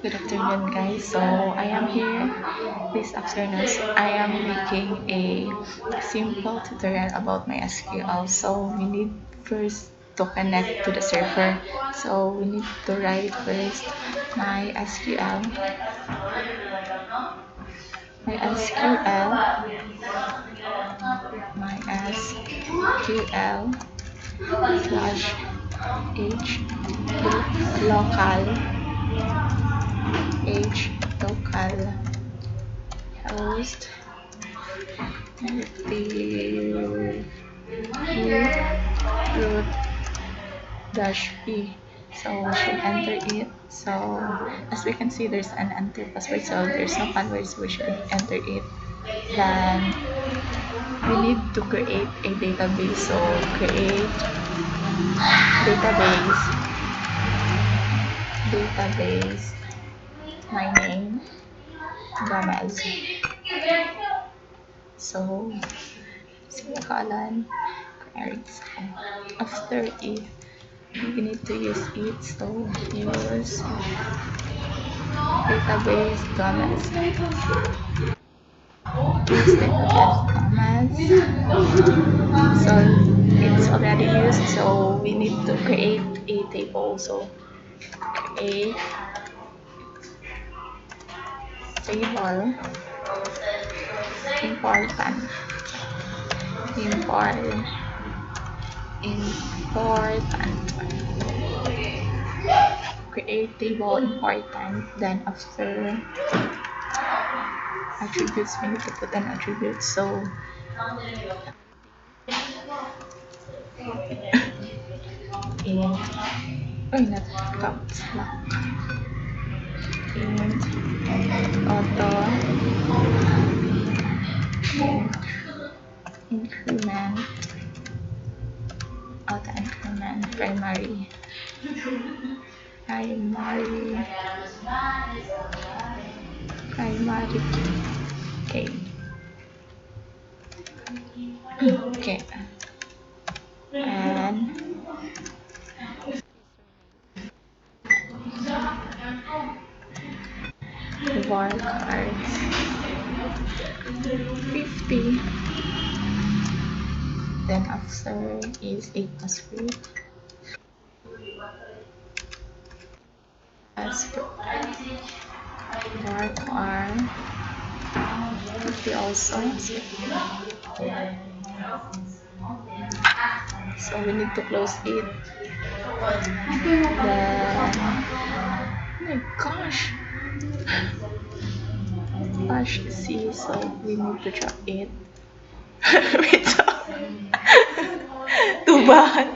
Good afternoon, guys. So I am here this afternoon. So I am making a simple tutorial about my SQL. So we need first to connect to the server. So we need to write first my SQL, my SQL, my SQL slash h local h local host the root dash p. So we should enter it. So as we can see, there's an enter password, so there's no password, so we should enter it. Then we need to create a database. So create database, my name, Gomez. So semicolon, query. So after it, we need to use it. So use database Gomez. Use database Gomez. So it's already used. So we need to create a table. So create table important create table important. Then after attributes, we need to put an attribute. So in not caps lock, int auto increment primary okay. Okay, and var cards 50. Then after is a password. Var card 50 also. So we need to close it. Then, oh my gosh, C. So we need to drop it. Wait, so too bad.